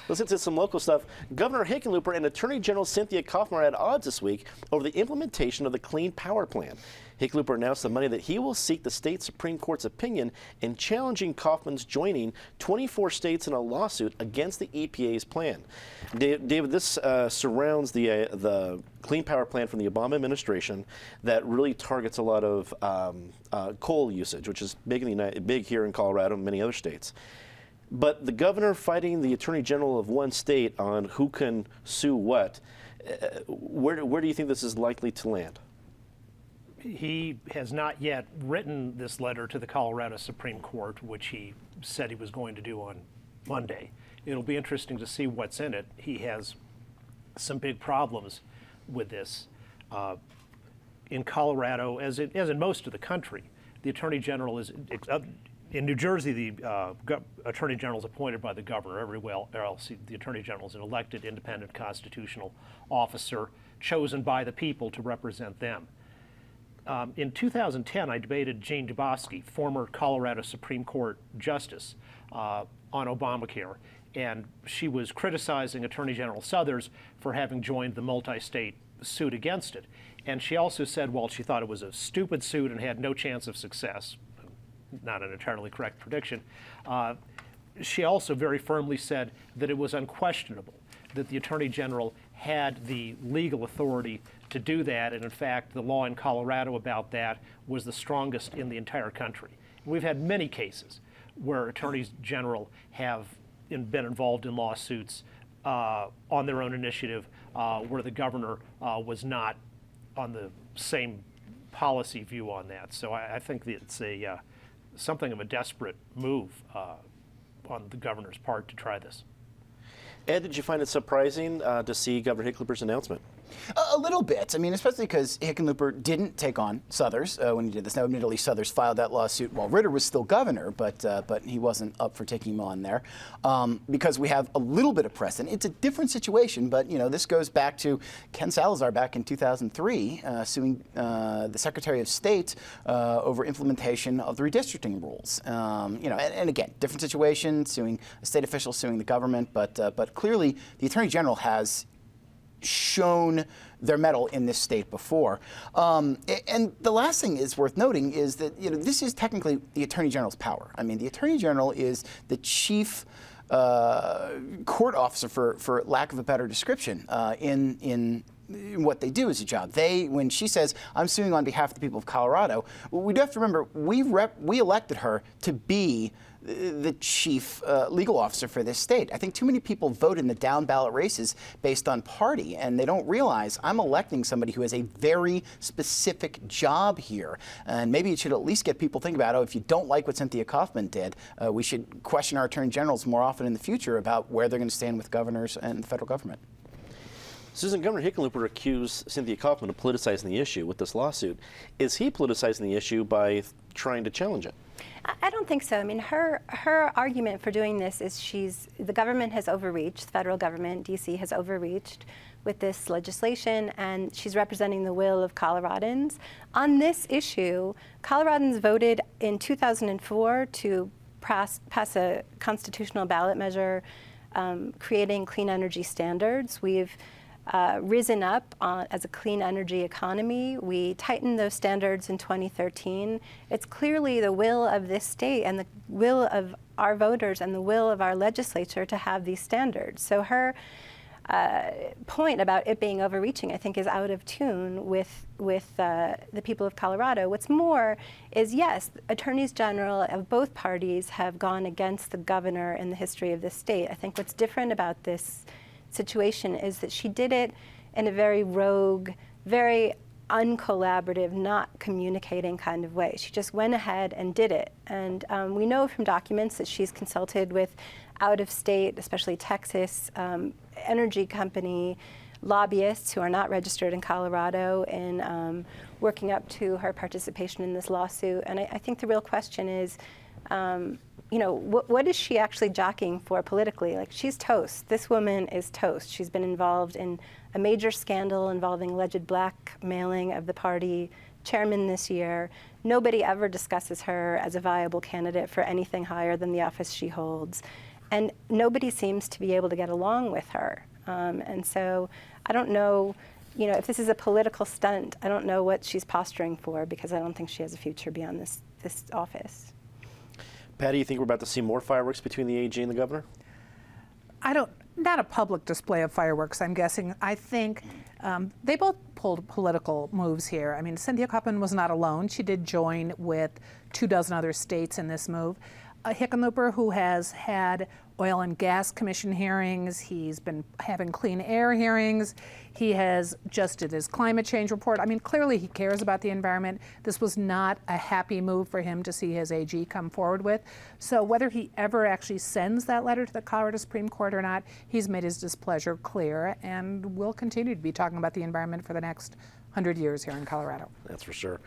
Let's get to some local stuff. Governor Hickenlooper and Attorney General Cynthia Coffman are at odds this week over the implementation of the Clean Power Plan. Hickenlooper announced on Monday that he will seek the state Supreme Court's opinion in challenging Coffman's joining 24 states in a lawsuit against the EPA's plan. David, this surrounds the Clean Power Plan from the Obama administration that really targets a lot of coal usage, which is big here in Colorado and many other states. But the governor fighting the attorney general of one state on who can sue what, where do you think this is likely to land? He has not yet written this letter to the Colorado Supreme Court, which he said he was going to do on Monday. It'll be interesting to see what's in it. He has some big problems with this. In Colorado, as in most of the country, the Attorney General is, in New Jersey, the Attorney General is appointed by the governor. Everywhere else, the Attorney General is an elected, independent, constitutional officer chosen by the people to represent them. In 2010, I debated Jane Dubofsky, former Colorado Supreme Court Justice, on Obamacare, and she was criticizing Attorney General Suthers for having joined the multi-state suit against it. And she also said, well, she thought it was a stupid suit and had no chance of success. Not an entirely correct prediction. She also very firmly said that it was unquestionable that the Attorney General had the legal authority to do that, and in fact, the law in Colorado about that was the strongest in the entire country. We've had many cases where attorneys general have been involved in lawsuits on their own initiative where the governor was not on the same policy view on that. So I think that it's something of a desperate move on the governor's part to try this. Ed, did you find it surprising to see Governor Hickenlooper's announcement? A little bit. I mean, especially because Hickenlooper didn't take on Suthers when he did this. Now, admittedly, Suthers filed that lawsuit while Ritter was still governor, but he wasn't up for taking him on there because we have a little bit of precedent. It's a different situation, but you know, this goes back to Ken Salazar back in 2003 suing the Secretary of State over implementation of the redistricting rules. You know, and again, different situation, suing a state official, suing the government, but clearly the Attorney General has shown their mettle in this state before. And the last thing is worth noting is that, you know, this is technically the Attorney General's power. I mean, the Attorney General is the chief court officer, for lack of a better description, in what they do as a job. When she says, I'm suing on behalf of the people of Colorado, we do have to remember, we elected her to be the chief legal officer for this state. I think too many people vote in the down ballot races based on party, and they don't realize I'm electing somebody who has a very specific job here. And maybe it should at least get people thinking about, oh, if you don't like what Cynthia Coffman did, we should question our attorney generals more often in the future about where they're going to stand with governors and the federal government. Susan, Governor Hickenlooper accused Cynthia Coffman of politicizing the issue with this lawsuit. Is he politicizing the issue by trying to challenge it? I don't think so. I mean, her argument for doing this is the government has overreached, the federal government, D.C. has overreached with this legislation, and she's representing the will of Coloradans. On this issue, Coloradans voted in 2004 to pass a constitutional ballot measure creating clean energy standards. We've risen up as a clean energy economy. We tightened those standards in 2013. It's clearly the will of this state and the will of our voters and the will of our legislature to have these standards. So her point about it being overreaching, I think, is out of tune with the people of Colorado. What's more is, yes, attorneys general of both parties have gone against the governor in the history of this state. I think what's different about this situation is that she did it in a very rogue, very uncollaborative, not communicating kind of way. She just went ahead and did it. And we know from documents that she's consulted with out-of-state, especially Texas, energy company lobbyists who are not registered in Colorado in working up to her participation in this lawsuit. And I think the real question is, you know, what is she actually jockeying for politically? Like, she's toast. This woman is toast. She's been involved in a major scandal involving alleged blackmailing of the party chairman this year. Nobody ever discusses her as a viable candidate for anything higher than the office she holds. and nobody seems to be able to get along with her. And so I don't know, if this is a political stunt, I don't know what she's posturing for, because I don't think she has a future beyond this office. Patty, you think we're about to see more fireworks between the AG and the governor? Not a public display of fireworks, I'm guessing. I think they both pulled political moves here. I mean, Cynthia Coffman was not alone. She did join with 24 other states in this move. Hickenlooper, who has had oil and gas commission hearings, he's been having clean air hearings, he has just did his climate change report. I mean, clearly he cares about the environment. This was not a happy move for him to see his AG come forward with. So whether he ever actually sends that letter to the Colorado Supreme Court or not, he's made his displeasure clear, and we'll continue to be talking about the environment for the next 100 years here in Colorado. That's for sure.